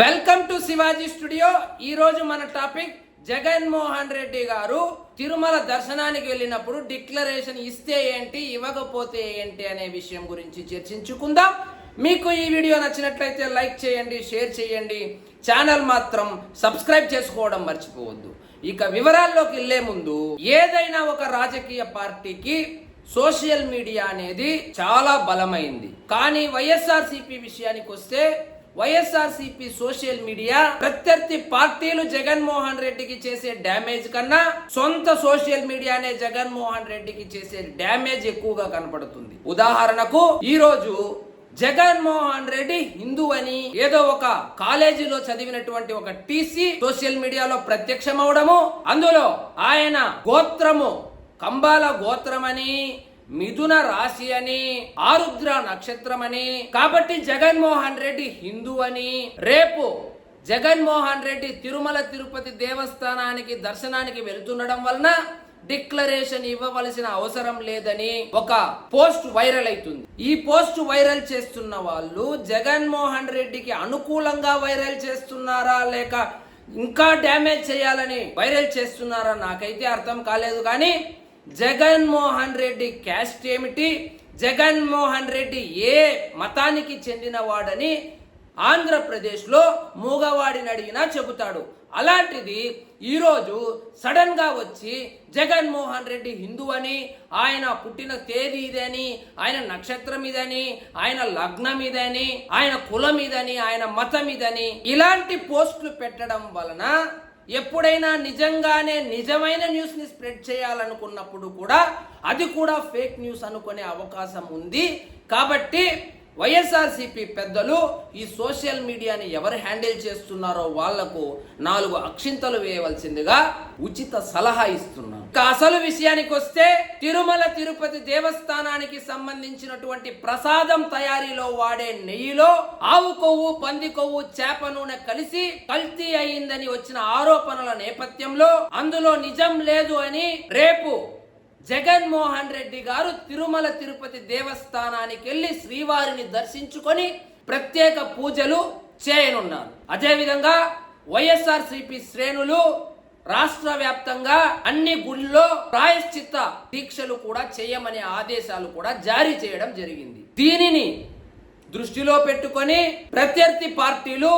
Welcome to Shivaji studio. ఈ రోజు మన టాపిక్ జగన్మోహన్ రెడ్డి గారు తిరుమల దర్శనానికి వెళ్ళినప్పుడు డిక్లరేషన్ ఇస్తే ఏంటి, ఇవ్వకపోతే ఏంటి అనే విషయం గురించి చర్చించుకుందాం. మీకు ఈ వీడియో నచ్చినట్లయితే లైక్ చేయండి, షేర్ చేయండి, ఛానల్ మాత్రం సబ్స్క్రైబ్ చేసుకోవడం మర్చిపోవద్దు. ఇక వివరాల్లోకి వెళ్లే ముందు, ఏదైనా ఒక రాజకీయ పార్టీకి సోషల్ మీడియా అనేది చాలా బలమైంది. కానీ వైఎస్ఆర్సీపీ విషయానికి వస్తే వైఎస్ఆర్సీపీ సోషల్ మీడియా ప్రత్యర్థి పార్టీలు జగన్మోహన్ రెడ్డికి చేసే డ్యామేజ్ కన్నా సొంత సోషల్ మీడియానే జగన్మోహన్ రెడ్డికి చేసే డ్యామేజ్ ఎక్కువగా కనపడుతుంది. ఉదాహరణకు ఈ రోజు జగన్మోహన్ రెడ్డి హిందూ అని ఏదో ఒక కాలేజీలో చదివినటువంటి ఒక టీసీ సోషల్ మీడియాలో ప్రత్యక్షమవడము, అందులో ఆయన గోత్రము కంబాల గోత్రమని, మిథున రాశి అని, ఆరుద్ర నక్షత్రం అని, కాబట్టి జగన్మోహన్ రెడ్డి హిందూ అని, రేపు జగన్మోహన్ రెడ్డి తిరుమల తిరుపతి దేవస్థానానికి దర్శనానికి వెళ్తుండడం వలన డిక్లరేషన్ ఇవ్వవలసిన అవసరం లేదని ఒక పోస్ట్ వైరల్ అవుతుంది. ఈ పోస్ట్ వైరల్ చేస్తున్న వాళ్ళు జగన్మోహన్ రెడ్డికి అనుకూలంగా వైరల్ చేస్తున్నారా లేక ఇంకా డ్యామేజ్ చేయాలని వైరల్ చేస్తున్నారా నాకైతే అర్థం కాలేదు. కానీ జగన్మోహన్ రెడ్డి క్యాస్ట్ ఏమిటి, జగన్మోహన్ రెడ్డి ఏ మతానికి చెందిన వాడని ఆంధ్రప్రదేశ్లో మూగవాడిని అడిగినా చెబుతాడు. అలాంటిది ఈరోజు సడన్ గా వచ్చి జగన్మోహన్ రెడ్డి హిందూ అని, ఆయన పుట్టిన తేదీ ఇదని, ఆయన నక్షత్రం ఇదని, ఆయన లగ్నం ఇదని, ఆయన కులం ఇదని, ఆయన మతం ఇదని ఇలాంటి పోస్టులు పెట్టడం వలన ఎప్పుడైనా నిజంగానే నిజమైన న్యూస్ ని స్ప్రెడ్ చేయాలనుకున్నప్పుడు కూడా అది కూడా ఫేక్ న్యూస్ అనుకునే అవకాశం ఉంది. కాబట్టి వైఎస్ఆర్సీపీ పెద్దలు ఈ సోషల్ మీడియాని ఎవరు హ్యాండిల్ చేస్తున్నారో వాళ్లకు 4 అక్షింతలు వేయవలసిందిగా ఉచిత సలహా ఇస్తున్నారు. అసలు విషయానికి వస్తే తిరుమల తిరుపతి దేవస్థానానికి సంబంధించినటువంటి ప్రసాదం తయారీలో వాడే నెయ్యిలో ఆవు కొవ్వు, పంది కొవ్వు, చేప నూనె కలిసి కల్తీ అయిందని వచ్చిన ఆరోపణల నేపథ్యంలో అందులో నిజం లేదు అని రేపు జగన్మోహన్ రెడ్డి గారు తిరుమల తిరుపతి దేవస్థానానికి వెళ్లి శ్రీవారిని దర్శించుకొని ప్రత్యేక పూజలు చేయనున్నారు. అదేవిధంగా వైఎస్ఆర్సీపీ శ్రేణులు రాష్ట్ర వ్యాప్తంగా అన్ని గుళ్ళో ప్రాయశ్చిత్త దీక్షలు కూడా చేయమనే ఆదేశాలు కూడా జారీ చేయడం జరిగింది. దీనిని దృష్టిలో పెట్టుకొని ప్రత్యర్థి పార్టీలు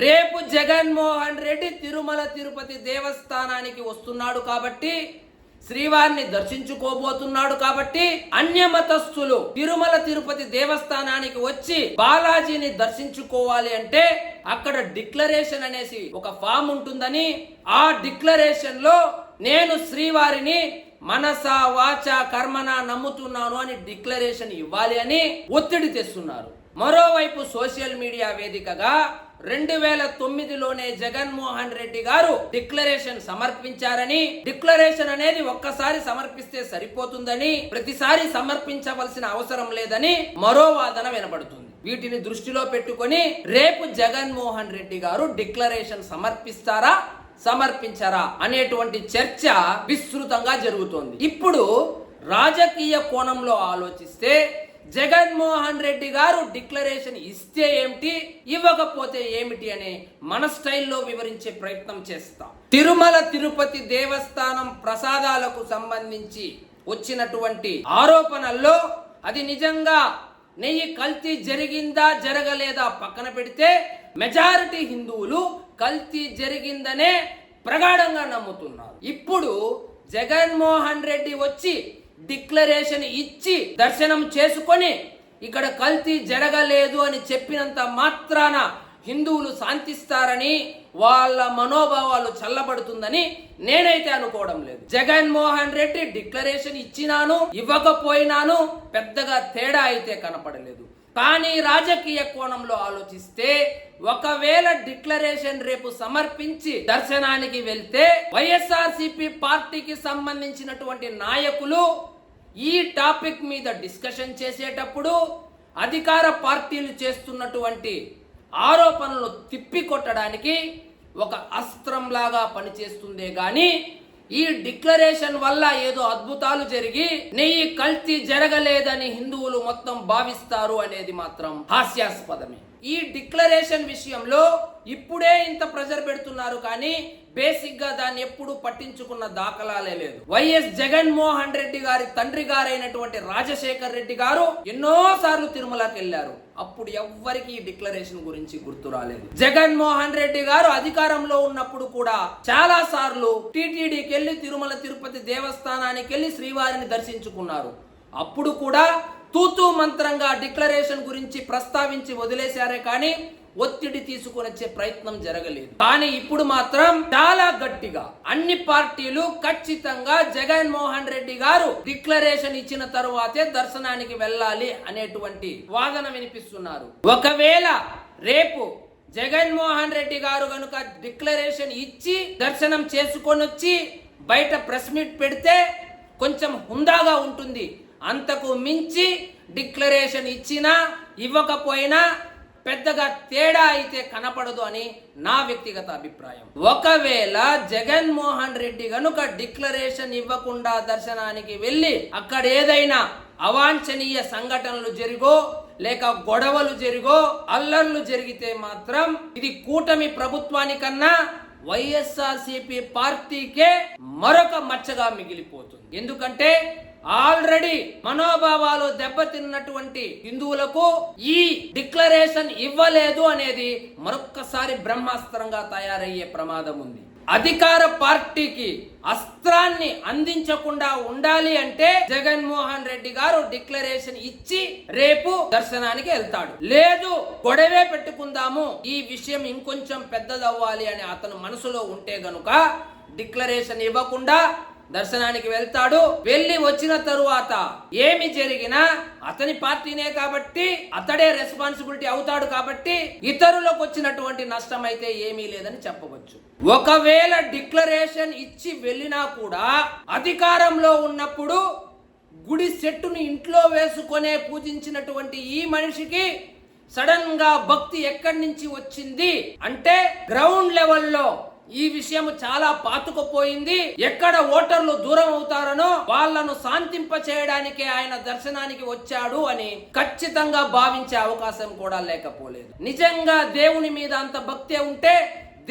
రేపు జగన్మోహన్ రెడ్డి తిరుమల తిరుపతి దేవస్థానానికి వస్తున్నాడు కాబట్టి, శ్రీవారిని దర్శించుకోబోతున్నాడు కాబట్టి అన్యమతస్థులు తిరుమల తిరుపతి దేవస్థానానికి వచ్చి బాలాజీని దర్శించుకోవాలి అంటే అక్కడ డిక్లరేషన్ అనేసి ఒక ఫామ్ ఉంటుందని, ఆ డిక్లరేషన్ లో నేను శ్రీవారిని మనస వాచ కర్మన నమ్ముతున్నాను అని డిక్లరేషన్ ఇవ్వాలి అని ఒత్తిడి తెస్తున్నారు. మరోవైపు సోషల్ మీడియా వేదికగా 2009లోనే జగన్మోహన్ రెడ్డి గారు డిక్లరేషన్ సమర్పించారని, డిక్లరేషన్ అనేది ఒక్కసారి సమర్పిస్తే సరిపోతుందని, ప్రతిసారి సమర్పించవలసిన అవసరం లేదని మరో వాదన వినబడుతుంది. వీటిని దృష్టిలో పెట్టుకొని రేపు జగన్మోహన్ రెడ్డి గారు డిక్లరేషన్ సమర్పిస్తారా సమర్పించారా అనేటువంటి చర్చ విస్తృతంగా జరుగుతోంది. ఇప్పుడు రాజకీయ కోణంలో ఆలోచిస్తే జగన్మోహన్ రెడ్డి గారు డిక్లరేషన్ ఇస్తే ఏమిటి, ఇవ్వకపోతే ఏమిటి అనే మన స్టైల్లో వివరించే ప్రయత్నం చేస్తాం. తిరుమల తిరుపతి దేవస్థానం ప్రసాదాలకు సంబంధించి వచ్చినటువంటి ఆరోపణల్లో అది నిజంగా నెయ్యి కల్తీ జరిగిందా జరగలేదా పక్కన పెడితే మెజారిటీ హిందువులు కల్తీ జరిగిందనే ప్రగాఢంగా నమ్ముతున్నారు. ఇప్పుడు జగన్మోహన్ రెడ్డి వచ్చి డిక్లరేషన్ ఇచ్చి దర్శనం చేసుకొని ఇక్కడ కల్తీ జరగలేదు అని చెప్పినంత మాత్రాన హిందువులు శాంతిస్తారని, వాళ్ళ మనోభావాలు చల్లబడుతుందని నేనైతే అనుకోవడం లేదు. జగన్మోహన్ రెడ్డి డిక్లరేషన్ ఇచ్చినాను ఇవ్వకపోయినాను పెద్దగా తేడా అయితే కనపడలేదు. కానీ రాజకీయ కోణంలో ఆలోచిస్తే ఒకవేళ డిక్లరేషన్ రేపు సమర్పించి దర్శనానికి వెళ్తే వైఎస్ఆర్సీపీ పార్టీకి సంబంధించినటువంటి నాయకులు ఈ టాపిక్ మీద డిస్కషన్ చేసేటప్పుడు అధికార పార్టీలు చేస్తున్నటువంటి ఆరోపణలు తిప్పికొట్టడానికి ఒక అస్త్రంలాగా పనిచేస్తుందే గాని ఈ డిక్లరేషన్ వల్ల ఏదో అద్భుతాలు జరిగి నెయ్యి కల్తీ జరగలేదని హిందువులు మొత్తం భావిస్తారు అనేది మాత్రం హాస్యాస్పదమే. ఈ డిక్లరేషన్ విషయంలో ఇప్పుడే ఇంత ప్రెజర్ పెడుతున్నారు కానీ బేసిక్ గా దాన్ని ఎప్పుడు పట్టించుకున్న దాఖలాలే లేదు. వైఎస్ జగన్మోహన్ రెడ్డి గారి తండ్రి గారైనటువంటి రాజశేఖర్ రెడ్డి గారు ఎన్నో సార్లు తిరుమలకి వెళ్లారు. అప్పుడు ఎవ్వరికి ఈ డిక్లరేషన్ గురించి గుర్తు రాలేదు. జగన్మోహన్ రెడ్డి గారు అధికారంలో ఉన్నప్పుడు కూడా చాలా సార్లు టీటీడీకి వెళ్లి తిరుమల తిరుపతి దేవస్థానానికి వెళ్లి శ్రీవారిని దర్శించుకున్నారు. అప్పుడు కూడా తూతూ మంత్రంగా డిక్లరేషన్ గురించి ప్రస్తావించి వదిలేశారే కానీ ఒత్తిడి తీసుకొని వచ్చే ప్రయత్నం జరగలేదు. కానీ ఇప్పుడు మాత్రం చాలా గట్టిగా అన్ని పార్టీలు ఖచ్చితంగా జగన్మోహన్ రెడ్డి గారు డిక్లరేషన్ ఇచ్చిన తరువాతే దర్శనానికి వెళ్ళాలి అనేటువంటి వాదన వినిపిస్తున్నారు. ఒకవేళ రేపు జగన్మోహన్ రెడ్డి గారు గనుక డిక్లరేషన్ ఇచ్చి దర్శనం చేసుకొని వచ్చి బయట ప్రెస్ మీట్ పెడితే కొంచెం హుందాగా ఉంటుంది. అంతకు మించి డిక్లరేషన్ ఇచ్చినా ఇవ్వకపోయినా పెద్దగా తేడా అయితే కనపడదు అని నా వ్యక్తిగత అభిప్రాయం. ఒకవేళ జగన్మోహన్ రెడ్డి గనుక డిక్లరేషన్ ఇవ్వకుండా దర్శనానికి వెళ్ళి అక్కడ ఏదైనా అవాంఛనీయ సంఘటనలు జరిగో లేక గొడవలు జరిగో అల్లర్లు జరిగితే మాత్రం ఇది కూటమి ప్రభుత్వానికన్నా వైఎస్ఆర్సీపీ పార్టీకే మరొక మచ్చగా మిగిలిపోతుంది. ఎందుకంటే ఆల్రెడీ మనోభావాలు దెబ్బతిన్నటువంటి హిందువులకు ఈ డిక్లరేషన్ ఇవ్వలేదు అనేది మరొక్కసారి బ్రహ్మాస్త్రంగా తయారయ్యే ప్రమాదం ఉంది. అధికార పార్టీకి అస్త్రాన్ని అందించకుండా ఉండాలి అంటే జగన్మోహన్ రెడ్డి గారు డిక్లరేషన్ ఇచ్చి రేపు దర్శనానికి వెళ్తాడు. లేదు గొడవే పెట్టుకుందాము, ఈ విషయం ఇంకొంచెం పెద్దదవ్వాలి అని అతను మనసులో ఉంటే గనుక డిక్లరేషన్ ఇవ్వకుండా దర్శనానికి వెళ్తాడు. వెళ్ళి వచ్చిన తరువాత ఏమి జరిగినా అతని పార్టీనే కాబట్టి అతడే రెస్పాన్సిబిలిటీ అవుతాడు కాబట్టి ఇతరులకు వచ్చినటువంటి నష్టం అయితే ఏమీ లేదని చెప్పవచ్చు. ఒకవేళ డిక్లరేషన్ ఇచ్చి వెళ్ళినా కూడా అధికారంలో ఉన్నప్పుడు గుడి సెట్టును ఇంట్లో వేసుకొనే పూజించినటువంటి ఈ మనిషికి సడన్ గా భక్తి ఎక్కడి నుంచి వచ్చింది అంటే గ్రౌండ్ లెవెల్లో ఈ విషయం చాలా పాతుకుపోయింది. ఎక్కడ ఓటర్లు దూరం అవుతారనో వాళ్లను శాంతింప చేయడానికే ఆయన దర్శనానికి వచ్చాడు అని ఖచ్చితంగా భావించే అవకాశం కూడా లేకపోలేదు. నిజంగా దేవుని మీద అంత భక్తే ఉంటే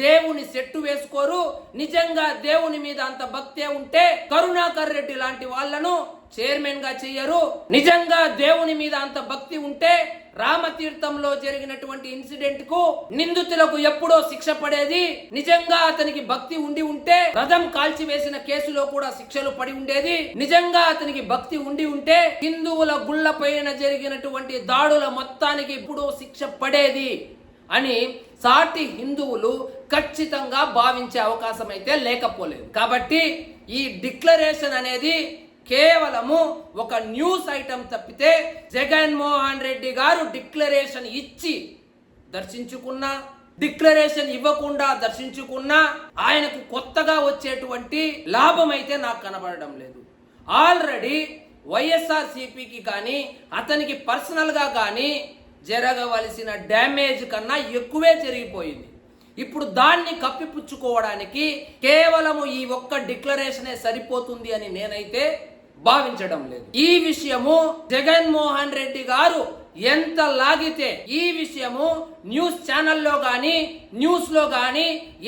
దేవుని సెట్టు వేసుకోరు. నిజంగా దేవుని మీద అంత భక్తే ఉంటే కరుణాకర్ రెడ్డి లాంటి వాళ్లను చైర్మన్ గా చెయ్యరు. నిజంగా దేవుని మీద అంత భక్తి ఉంటే రామతీర్థంలో జరిగినటువంటి ఇన్సిడెంట్ కు నిందితులకు ఎప్పుడో శిక్ష పడేది. నిజంగా అతనికి భక్తి ఉండి ఉంటే రథం కాల్చివేసిన కేసులో కూడా శిక్షలు పడి ఉండేది. నిజంగా అతనికి భక్తి ఉండి ఉంటే హిందువుల గుళ్ళ పైన జరిగినటువంటి దాడుల మొత్తానికి ఎప్పుడో శిక్ష పడేది అని సాటి హిందువులు ఖచ్చితంగా భావించే అవకాశం అయితే లేకపోలేదు. కాబట్టి ఈ డిక్లరేషన్ అనేది కేవలము ఒక న్యూస్ ఐటమ్ తప్పితే జగన్మోహన్ రెడ్డి గారు డిక్లరేషన్ ఇచ్చి దర్శించుకున్నా డిక్లరేషన్ ఇవ్వకుండా దర్శించుకున్నా ఆయనకు కొత్తగా వచ్చేటువంటి లాభం అయితే నాకు కనబడడం లేదు. ఆల్రెడీ వైఎస్ఆర్సీపీకి కానీ అతనికి పర్సనల్ గా కానీ జరగవలసిన డ్యామేజ్ కన్నా ఎక్కువే జరిగిపోయింది. ఇప్పుడు దాన్ని కప్పిపుచ్చుకోవడానికి కేవలము ఈ ఒక్క డిక్లరేషనే సరిపోతుంది అని నేనైతే భావించడం లేదు. ఈ విషయము జగన్మోహన్ రెడ్డి గారు ఎంత లాగితే ఈ విషయము న్యూస్ ఛానల్లో గాని న్యూస్ లో గాని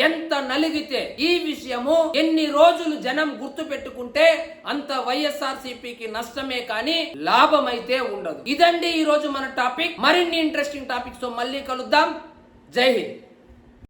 ఎంత నలిగితే ఈ విషయము ఎన్ని రోజులు జనం గుర్తు పెట్టుకుంటే అంత వైఎస్ఆర్సీపీకి నష్టమే కానీ లాభం అయితే ఉండదు. ఇదండి ఈ రోజు మన టాపిక్. మరిన్ని ఇంట్రెస్టింగ్ టాపిక్స్ తో మళ్ళీ కలుద్దాం. జై హింద్.